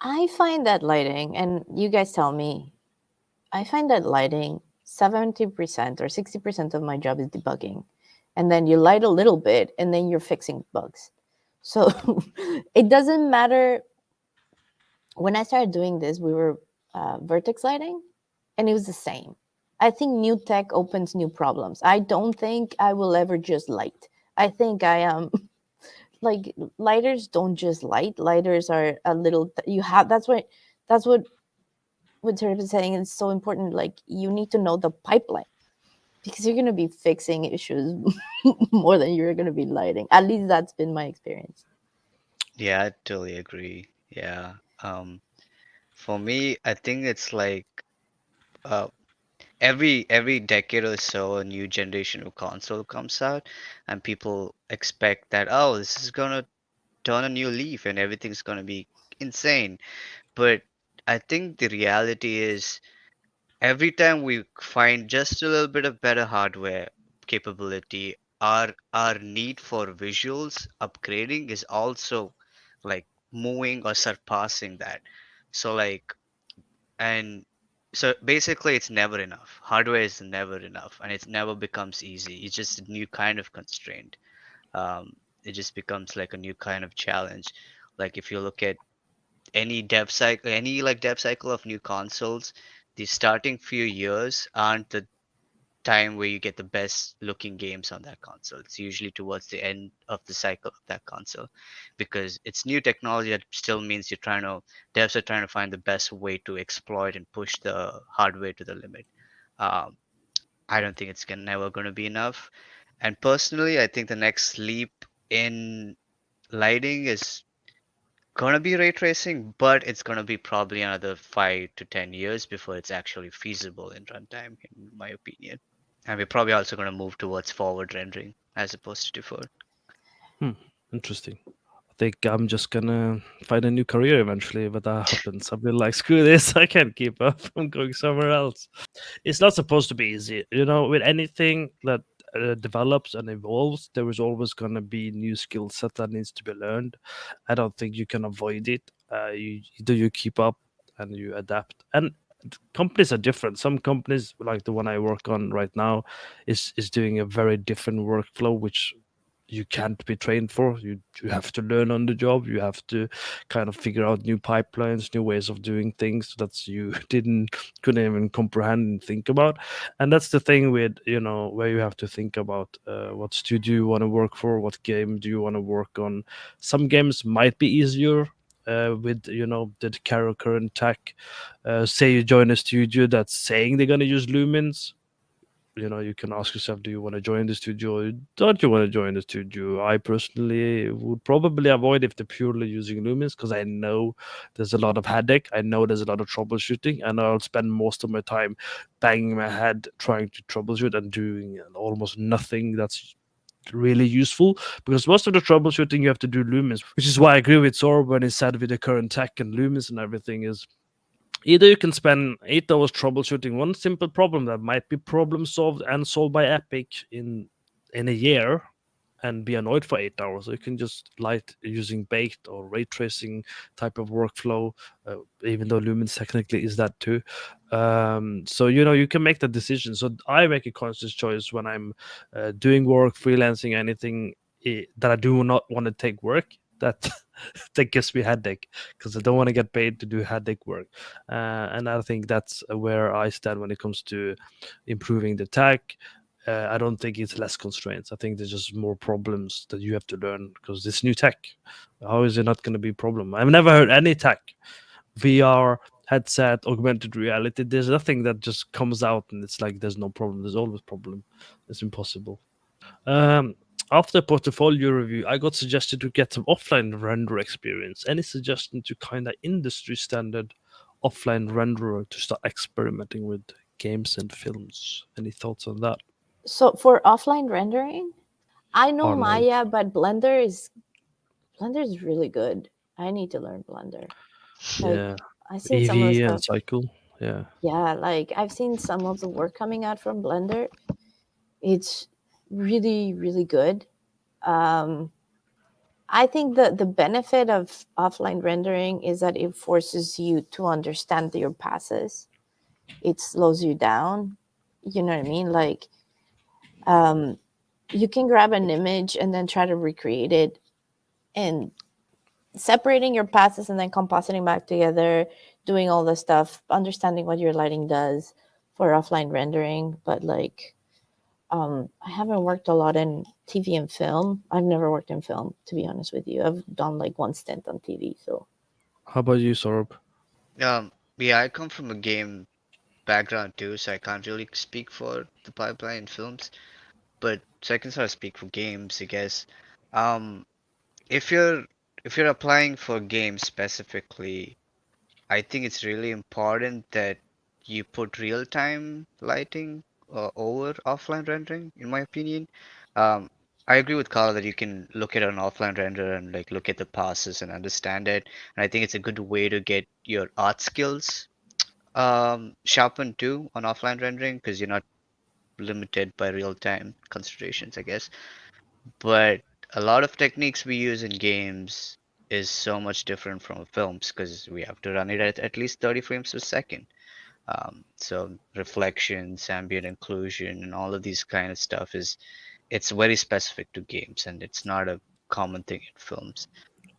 I find that lighting, and you guys tell me, I find that lighting 70% or 60% of my job is debugging. And then you light a little bit and then you're fixing bugs. So it doesn't matter. When I started doing this, we were vertex lighting, and it was the same. I think new tech opens new problems. I don't think I will ever just light. I think I am like lighters don't just light. Lighters are a little you have that's what Terry is saying is so important. Like you need to know the pipeline because you're gonna be fixing issues more than you're gonna be lighting. At least that's been my experience. Yeah, I totally agree. Yeah. For me, I think it's like uh, every decade or so, a new generation of console comes out, and people expect that, oh, this is gonna turn a new leaf and everything's gonna be insane. But I think the reality is every time we find just a little bit of better hardware capability, our need for visuals upgrading is also like moving or surpassing that. So like, and so basically it's never enough. Hardware is never enough, and it never becomes easy. It's just a new kind of constraint. It just becomes like a new kind of challenge. Like if you look at any like dev cycle of new consoles, the starting few years aren't the time where you get the best looking games on that console. It's usually towards the end of the cycle of that console, because it's new technology that still means devs are trying to find the best way to exploit and push the hardware to the limit. Um, I don't think it's never going to be enough. And personally, I think the next leap in lighting is gonna be ray tracing, but it's gonna be probably another 5 to 10 years before it's actually feasible in runtime, in my opinion. And we're probably also gonna move towards forward rendering as opposed to deferred. Interesting. I think I'm just gonna find a new career eventually, but that happens. I'll be like, screw this, I can't keep up. I'm going somewhere else. It's not supposed to be easy. You know, with anything that develops and evolves, there is always gonna be new skill set that needs to be learned. I don't think you can avoid it. You keep up and you adapt. And companies are different. Some companies, like the one I work on right now, is doing a very different workflow, which you can't be trained for. You have to learn on the job. You have to kind of figure out new pipelines, new ways of doing things that you couldn't even comprehend and think about. And that's the thing with, where you have to think about what studio you want to work for, what game do you want to work on. Some games might be easier with the current tech. Say you join a studio that's saying they're going to use lumens. You can ask yourself, do you want to join the studio? Don't you want to join the studio? I personally would probably avoid if they're purely using lumens, because I know there's a lot of headache. I know there's a lot of troubleshooting, and I'll spend most of my time banging my head trying to troubleshoot and doing almost nothing that's really useful, because most of the troubleshooting you have to do lumens, which is why I agree with Sorb when he said with the current tech and lumens and everything is either you can spend 8 hours troubleshooting one simple problem that might be problem solved and solved by Epic in a year and be annoyed for 8 hours. So you can just light using baked or ray tracing type of workflow, even though Lumen technically is that too. So you can make that decision. So I make a conscious choice when I'm doing work, freelancing, anything that I do not want to take work that that gives me headache, because I don't want to get paid to do headache work. And I think that's where I stand when it comes to improving the tech. I don't think it's less constraints. I think there's just more problems that you have to learn because this new tech. How is it not going to be a problem? I've never heard any tech, VR, headset, augmented reality. There's nothing that just comes out and it's like there's no problem. There's always problem. It's impossible. After portfolio review, I got suggested to get some offline render experience. Any suggestion to kind of industry standard offline renderer to start experimenting with games and films? Any thoughts on that? So for offline rendering, I know Arnold. Maya, but Blender is really good. I need to learn Blender. Like, Yeah, I've seen some of the EV and stuff. Cycle. Yeah, Yeah, like I've seen some of the work coming out from Blender. It's really, really good. I think the benefit of offline rendering is that it forces you to understand your passes. It slows you down. You know what I mean? Like, you can grab an image and then try to recreate it, and separating your passes and then compositing back together, doing all the stuff, understanding what your lighting does for offline rendering. But like, I haven't worked a lot in TV and film. I've never worked in film, to be honest with you. I've done like one stint on TV. So how about you, Sorb? Yeah, I come from a game background too, so I can't really speak for the pipeline in films. But so I can sort of speak for games, I guess. Um, if you're applying for games specifically, I think it's really important that you put real-time lighting over offline rendering, in my opinion. Um, I agree with Carl that you can look at an offline render and like look at the passes and understand it. And I think it's a good way to get your art skills sharpened too on offline rendering because you're not limited by real-time considerations, I guess. But a lot of techniques we use in games is so much different from films because we have to run it at least 30 frames per second. So reflections, ambient occlusion, and all of these kind of stuff it's very specific to games and it's not a common thing in films.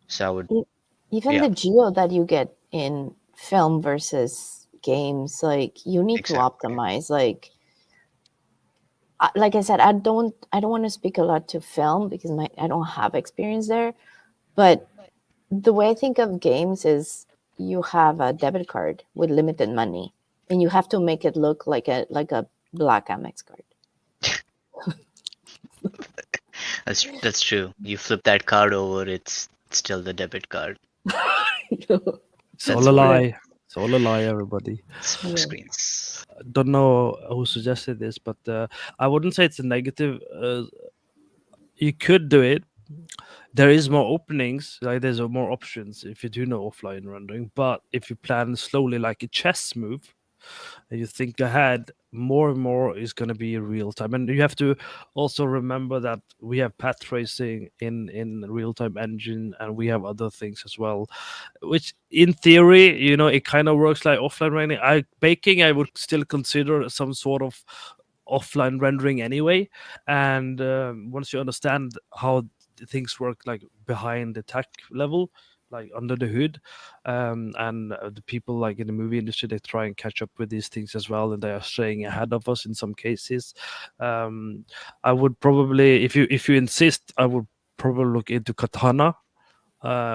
So I would, even yeah, the geo that you get in film versus games, like you need to exactly. optimize. Like I said, I don't want to speak a lot to film because I don't have experience there. But the way I think of games is you have a debit card with limited money, and you have to make it look like a black Amex card. That's true. You flip that card over, it's still the debit card. It's That's all a what lie. It's all a lie, everybody. smoke Yeah. screens. Don't know who suggested this, but I wouldn't say it's a negative. You could do it. There is more openings, like there's more options if you do know offline rendering. But if you plan slowly, like a chess move, and you think ahead, more and more is going to be real time. And you have to also remember that we have path tracing in real time engine, and we have other things as well, which in theory, it kind of works like offline rendering. Baking, I would still consider some sort of offline rendering anyway. And once you understand how things work, like behind the tech level, like under the hood, and the people like in the movie industry, they try and catch up with these things as well, and they are staying ahead of us in some cases. I would probably, if you insist, I would probably look into Katana,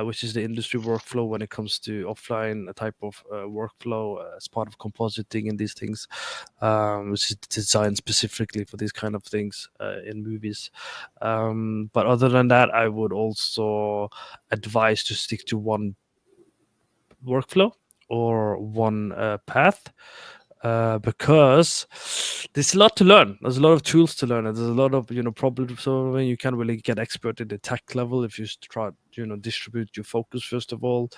which is the industry workflow when it comes to offline type of workflow as part of compositing and these things, which is designed specifically for these kind of things in movies. But other than that, I would also advise to stick to one workflow or one path. because there's a lot to learn. There's a lot of tools to learn, and there's a lot of problem solving. You can't really get expert at the tech level if you try distribute your focus first of all,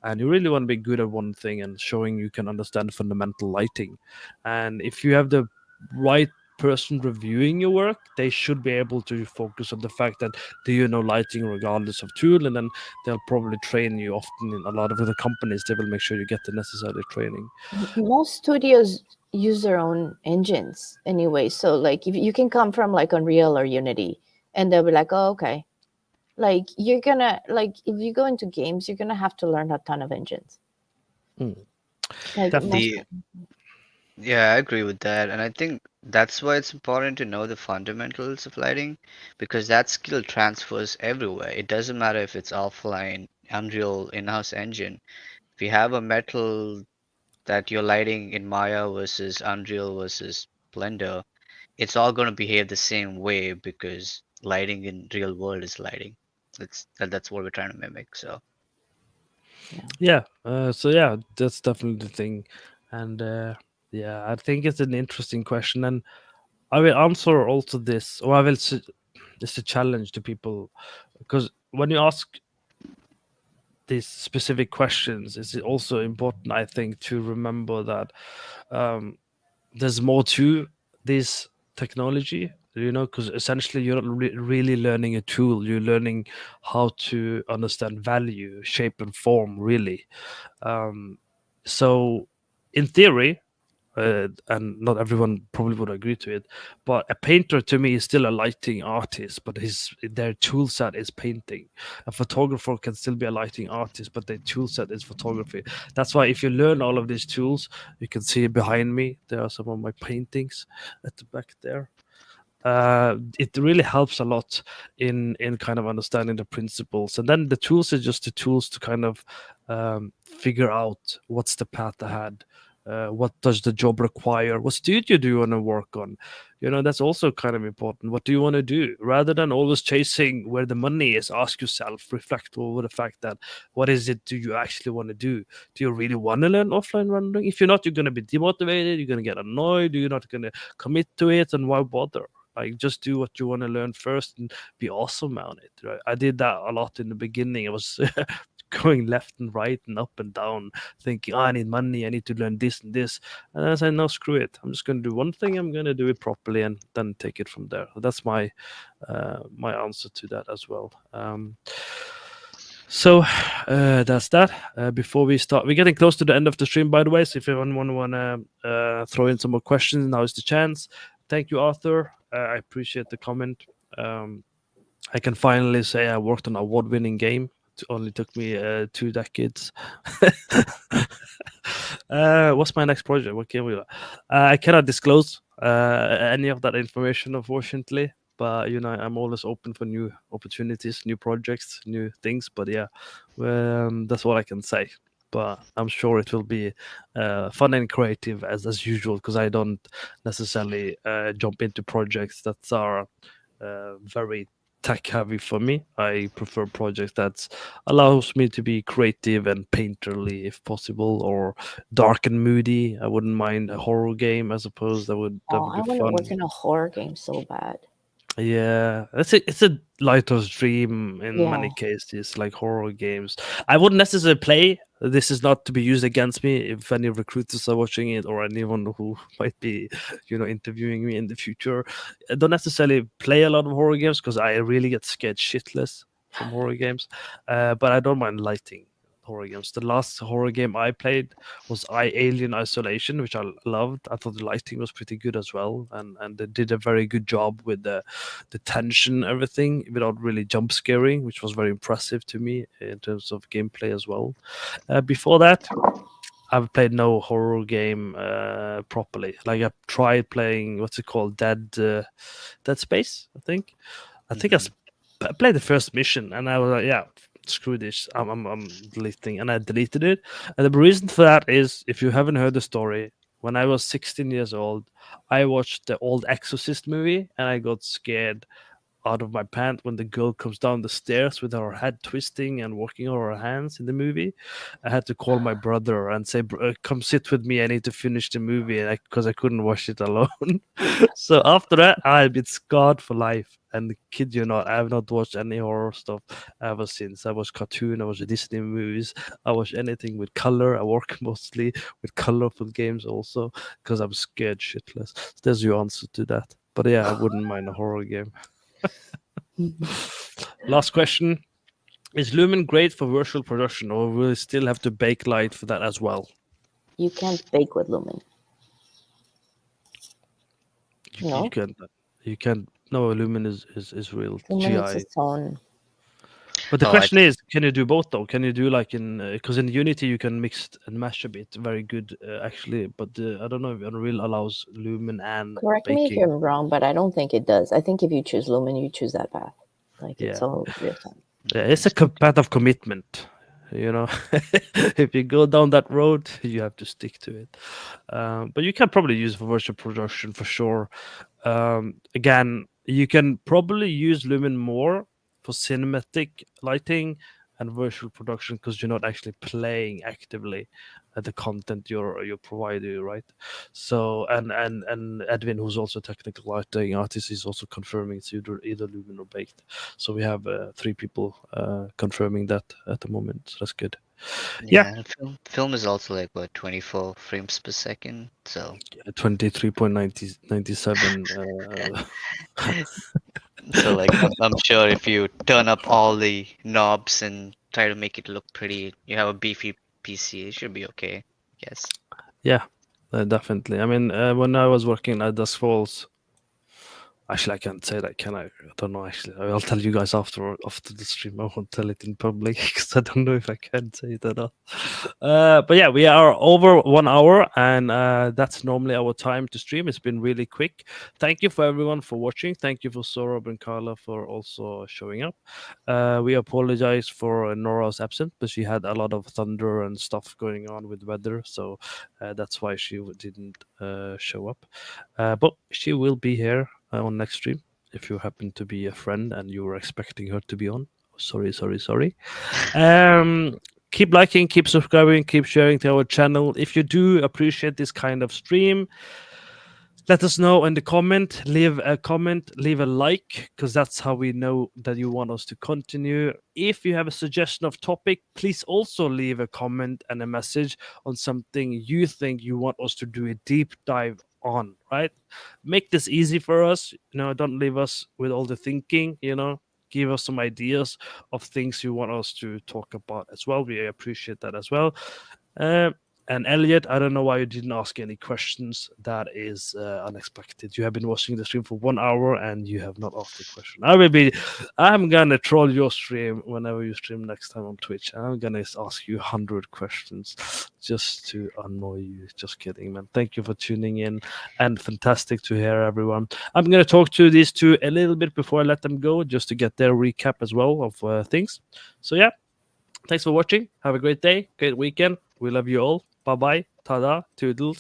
and you really want to be good at one thing and showing you can understand fundamental lighting. And if you have the right person reviewing your work, they should be able to focus on the fact that do you know lighting regardless of tool, and then they'll probably train you. Often in a lot of the companies, they will make sure you get the necessary training. Most studios use their own engines anyway, so like if you can come from like Unreal or Unity, and they'll be like, oh, okay, like you're gonna, like if you go into games, you're gonna have to learn a ton of engines. Like Definitely. Yeah, I agree with that. And I think that's why it's important to know the fundamentals of lighting because that skill transfers everywhere. It doesn't matter if it's offline, Unreal, in-house engine. If you have a metal that you're lighting in Maya versus Unreal versus Blender, it's all going to behave the same way because lighting in real world is lighting. That's what we're trying to mimic. So Yeah. So yeah, that's definitely the thing, and yeah, I think it's an interesting question, and I will answer also this, or I will. It's a challenge to people because when you ask these specific questions, it's also important, I think, to remember that there's more to this technology. Because essentially you're not really learning a tool. You're learning how to understand value, shape, and form. Really. So, in theory, and not everyone probably would agree to it, but a painter to me is still a lighting artist, but their tool set is painting. A photographer can still be a lighting artist, but their tool set is photography. That's why if you learn all of these tools, you can see behind me, there are some of my paintings at the back there. It really helps a lot in kind of understanding the principles, and then the tools are just the tools to kind of figure out what's the path ahead. What does the job require? What studio do you want to work on? That's also kind of important. What do you want to do? Rather than always chasing where the money is, ask yourself, reflect over the fact that what is it do you actually want to do? Do you really want to learn offline rendering? If you're not, you're going to be demotivated, you're going to get annoyed, you're not going to commit to it, and why bother? Like, just do what you want to learn first and be awesome on it. Right? I did that a lot in the beginning. I was going left and right and up and down, thinking, I need money, I need to learn this and this. And I said, no, screw it. I'm just going to do one thing. I'm going to do it properly and then take it from there. So that's my answer to that as well. So that's that. Before we start, we're getting close to the end of the stream, by the way. So if anyone want to throw in some more questions, now is the chance. Thank you, Arthur. I appreciate the comment. I can finally say I worked on an award-winning game. It only took me 2 decades. What's my next project? What game we got? I cannot disclose any of that information, unfortunately. But I'm always open for new opportunities, new projects, new things. But yeah, that's all I can say. But I'm sure it will be fun and creative as usual, because I don't necessarily jump into projects that are very tech heavy for me. I prefer projects that allows me to be creative and painterly if possible, or dark and moody. I wouldn't mind a horror game, I suppose. That would I be want to fun. work in a horror game so bad. Yeah, it's a lighter's dream in many cases, like horror games. I wouldn't necessarily play. This is not to be used against me if any recruiters are watching it, or anyone who might be, interviewing me in the future. I don't necessarily play a lot of horror games because I really get scared shitless from horror games. But I don't mind lighting horror games. The last horror game I played was Alien Isolation, which I loved. I thought the lighting was pretty good as well, and they did a very good job with the tension, everything, without really jump scaring, which was very impressive to me in terms of gameplay as well. Before that, I've played no horror game properly. Like, I tried playing, what's it called, Dead Space, I think. I think I played the first mission, and I was like, yeah, screw this, I'm deleting, and I deleted it. And the reason for that is, if you haven't heard the story, when I was 16 years old, I watched the old Exorcist movie, and I got scared out of my pants when the girl comes down the stairs with her head twisting and walking on her hands in the movie. I had to call my brother and say, "Come sit with me. I need to finish the movie," because I couldn't watch it alone. So after that, I've been scarred for life. And kid you not, I have not watched any horror stuff ever since. I watched cartoon, I watched Disney movies, I watch anything with color. I work mostly with colorful games also because I'm scared shitless. So there's your answer to that. But yeah, I wouldn't mind a horror game. Last question. Is Lumen great for virtual production, or will you still have to bake light for that as well? You can't bake with Lumen. No? You can. No, Lumen is real Lumen is GI. its own. But the Oh, question is, can you do both though? Can you do like because in Unity you can mix and mash a bit, very good actually. But I don't know if Unreal allows Lumen and Correct baking. me if you're wrong, but I don't think it does. I think if you choose Lumen, you choose that path. Like it's Yeah. all real time. Yeah, it's a path of commitment. You know, if you go down that road, you have to stick to it. But you can probably use it for virtual production for sure. Again, you can probably use Lumen more for cinematic lighting and virtual production because you're not actually playing actively the content you're providing, right? So and Edwin, who's also a technical lighting artist, is also confirming it's either Lumen or baked. So we have 3 people confirming that at the moment. So that's good. Yeah. Film is also like what 24 frames per second. So 23.97. so like I'm sure if you turn up all the knobs and try to make it look pretty, you have a beefy PC, it should be okay. Yes. Yeah, definitely. I mean, when I was working at Dusk Falls, actually, I can't say that, can I? I don't know. Actually, I'll tell you guys after the stream. I won't tell it in public because I don't know if I can say it or not. But yeah, we are over 1 hour, and that's normally our time to stream. It's been really quick. Thank you for everyone for watching. Thank you for Sorab and Carla for also showing up. We apologize for Nora's absence, but she had a lot of thunder and stuff going on with weather, so that's why she didn't show up. But she will be here on next stream if you happen to be a friend and you were expecting her to be on. Sorry. Keep liking, keep subscribing, keep sharing to our channel. If you do appreciate this kind of stream, let us know in the comment. Leave a comment, leave a like, because that's how we know that you want us to continue. If you have a suggestion of topic, please also leave a comment and a message on something you think you want us to do a deep dive on, right? Make this easy for us. Don't leave us with all the thinking, give us some ideas of things you want us to talk about as well. We appreciate that as well. And Elliot, I don't know why you didn't ask any questions. That is unexpected. You have been watching the stream for 1 hour and you have not asked a question. I'm gonna troll your stream whenever you stream next time on Twitch. I'm gonna ask you 100 questions just to annoy you. Just kidding, man. Thank you for tuning in, and fantastic to hear everyone. I'm gonna talk to these two a little bit before I let them go, just to get their recap as well of things. So yeah, thanks for watching. Have a great day, great weekend. We love you all. Bye-bye. Tada. Toodles.